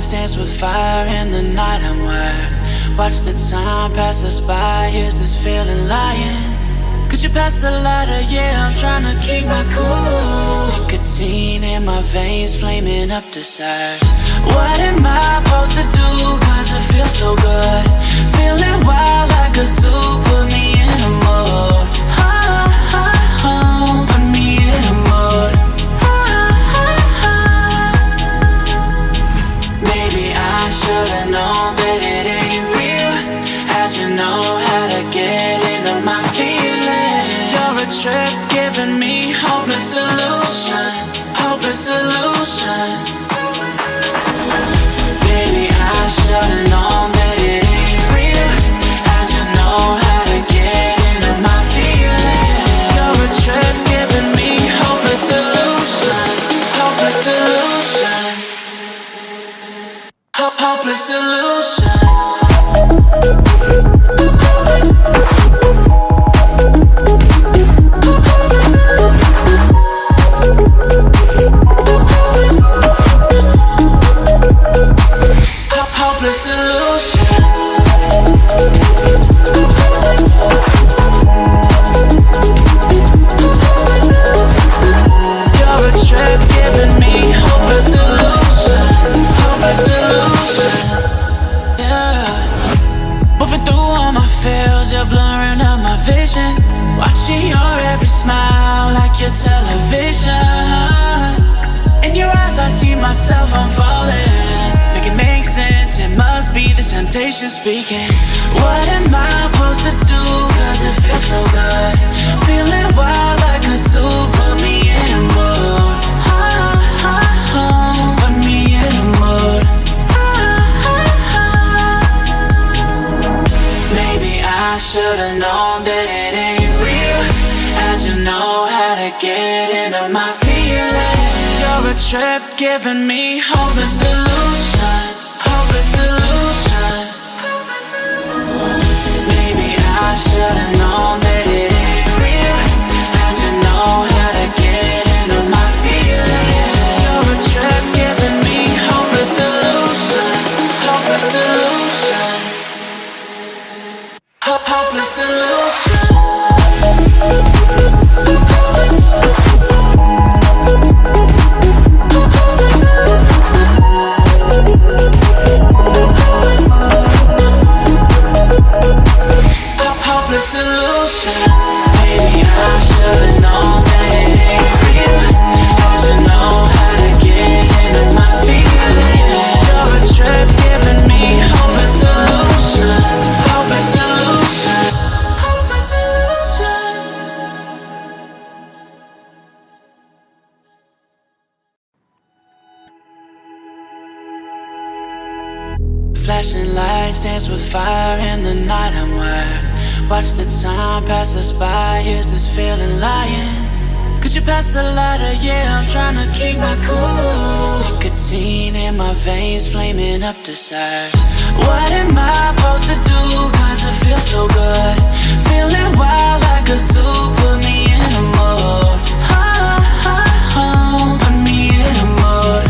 lights dance with fire in the night. I'm wired. Watch the time pass us by. Is this feeling lying? Could you pass the lighter? Yeah, I'm trying to keep my cool. Nicotine in my veins, flaming up desires. What am I supposed to do? Cause it feels so good. Feeling wild like a zoo. Put me in a mood. Put me in a mood. Maybe I should've known that it ain't real. How'd you know how to get into my feelings? You're a trip giving me hopeless solution. Hopeless solution. Maybe I should've known that it ain't real. How'd you know how to get into my feelings? You're a trip giving me hopeless solution. Hopeless solution. Hopeless solution. Hopeless solution. You're a trip giving me hopeless solution. Hopeless solution. Yeah. Moving through all my feels, you're blurring up my vision. Watching your every smile like your television. In your eyes I see myself, I'm falling. Make it make sense, it must be the temptation speaking. What am I supposed to do? Cause it feels so good. Feeling wild like a zoo. Put me in a mood. Put me in a mood. Maybe I should've known that it ain't real. How'd you know how to get into my feelings? You're a trip giving me hopeless solution. Hopeless solution. Maybe I should've known that it ain't real. How'd you know how to get into my feelings? You're a trip giving me hopeless solution. Hopeless solution. Hopeless solution. Hopeless solution. Maybe I should've known that it ain't real. How'd you know how to get into my feelings? You're a trip giving me hopeless solution. Hopeless solution. Hopeless solution. Flashing lights dance with fire in the night. I'm wired. Watch the time pass us by. Is this feeling lying? Could you pass the lighter? Yeah, I'm trying to keep my cool. Nicotine in my veins, flaming up desires. What am I supposed to do? Cause it feels so good. Feeling wild like a zoo. Put me in a mood. Put me in a mood.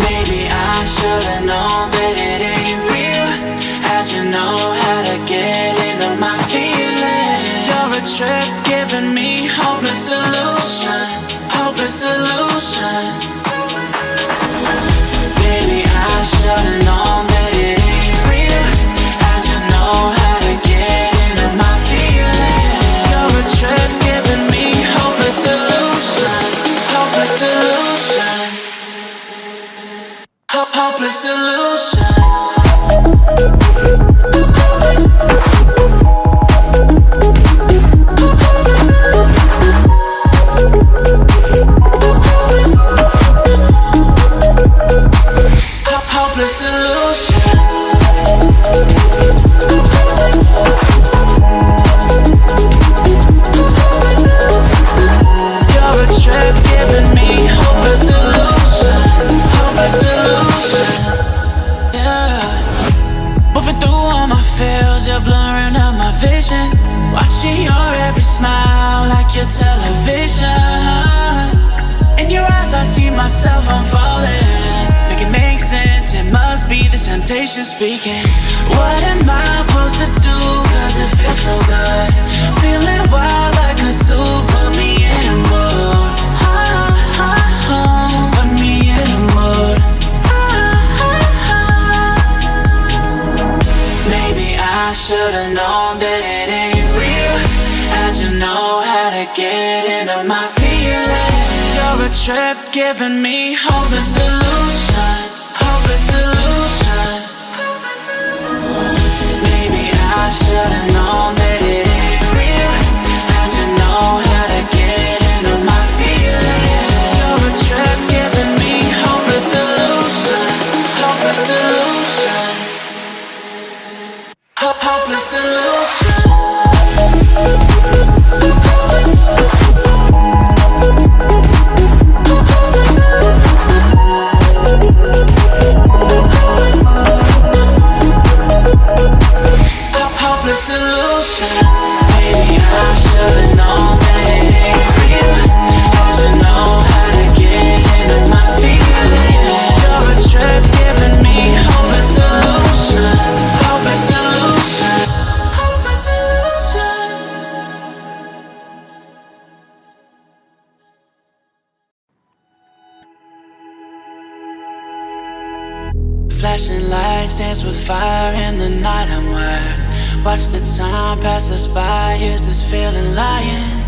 Maybe I should've known that it ain't real. How'd you know how to get into my feelings? You're a trip giving me hopeless solution. Hopeless solution. Maybe I should've known that it ain't real. How'd you know how to get into my feelings? You're a trip giving me hopeless solution. Hopeless solution. Hopeless solution. Hopeless solution. You're a trip giving me hopeless solution. Hopeless solution. Yeah. Moving through all my feels, you're blurring up my vision. Watching your every smile like your television. In your eyes I see myself, I'm falling. Make it make sense, it must be the temptation speaking. What am I supposed to do, cause it feels so good? Feeling wild like a zoo, put me in a mood. Put me in a mood. Maybe I should've known that it ain't real. How'd you know how to get into my feelings? You're a trip giving me hopeless solution. Hopeless solution. Maybe I should've known that it ain't real. How'd you know how to get into my feelings? You're a trip giving me hopeless solution. Hopeless solution. Hopeless solution. Hopeless solution. Maybe I should've known that it ain't real. How'd you know how to get into my feelings? You're a trip giving me hopeless solution. Hopeless solution. Hopeless solution. Flashing lights dance with fire in the night, I'm wired. Watch the time pass us by, is this feeling lying?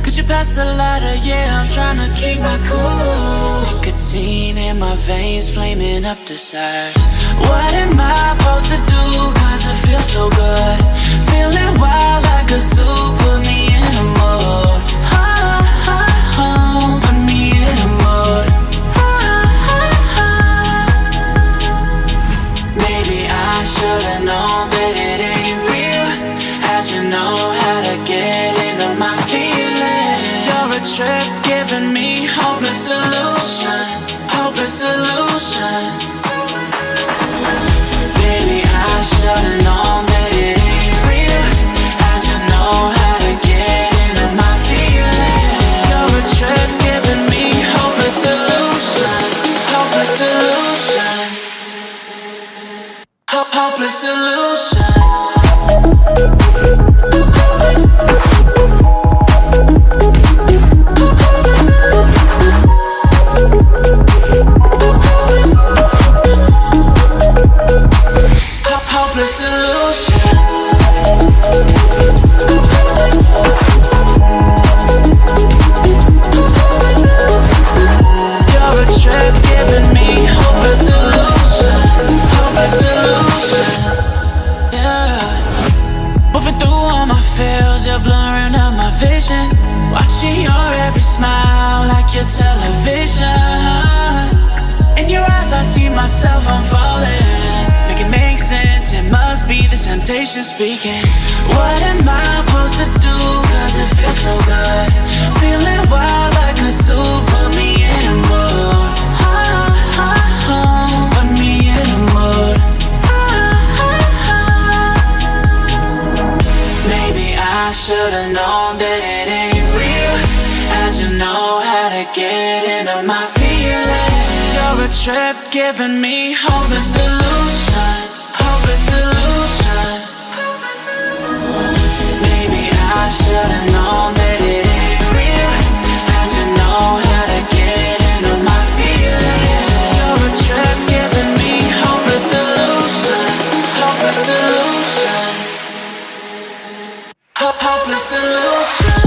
Could you pass the lighter? Yeah, I'm trying to keep my cool. Nicotine in my veins, flaming up desires. What am I supposed to do, cause it feels so good? Feeling wild like a zoo, put me in a mood. Put me in a mood. Maybe I should've known that it ain't real. How'd you know how to get into my feelings? You're a trip giving me hopeless solution. Hopeless solution. Maybe I should've known that it ain't real. How'd you know how to get into my feelings? You're a trip giving me hopeless solution. Hopeless solution. Hopeless solution. Hopeless solution. You're a trip giving me hopeless solution. Hopeless solution. Yeah. Moving through all my feels, you're blurring up my vision. Watching your every smile like your television. In your eyes I see myself, I'm falling. Make it make sense, it must be the temptation speaking. What am I supposed to do, cause it feels so good? Feeling wild like a zoo, put me in a mood. Put me in a mood. Maybe I should've known that it ain't real. How'd you know how to get into my feelings? You're a trip giving me hopeless solution. Hopeless solution. Maybe I should've known that it ain't real. How'd you know how to get into my feelings? You're a trip giving me hopeless solution. Hopeless solution. Hopeless solution.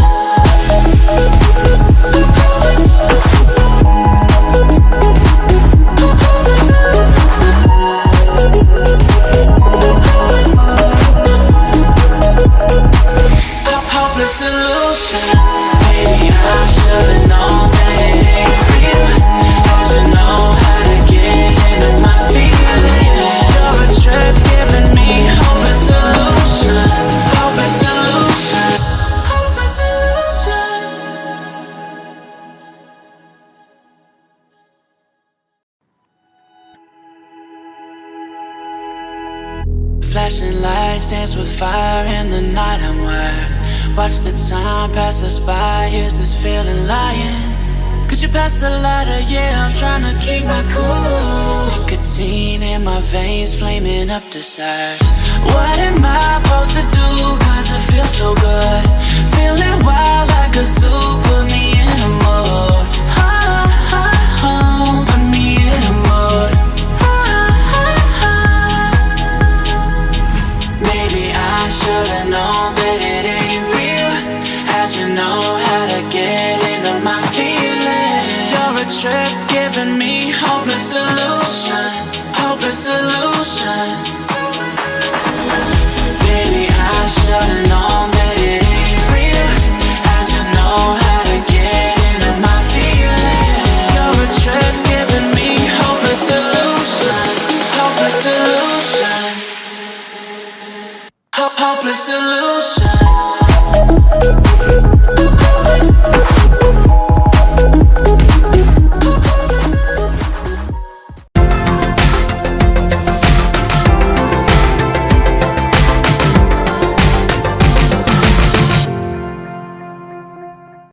Hopeless solution. Maybe I should've known that it ain't real. How'd you know how to get into my feelings? You're a trip giving me hopeless solution. Hopeless solution. Hopeless solution. Flashing lights dance with fire in the night, I'm wired. Watch the time pass us by, is this feeling lying? Could you pass the lighter? Yeah, I'm trying to keep my cool. Nicotine in my veins, flaming up desires. What am I supposed to do? Cause it feels so good. Feeling wild like a zoo, put me in a mood. Put me in a mood. Maybe I should've known that it ain't real. How'd you know how to get into my feelings? You're a trip giving me hopeless solution. Hopeless solution. Baby, I should've known that it ain't real. How'd you know how to get into my feelings? You're a trip giving me hopeless solution. Hopeless solution. Hopeless solution.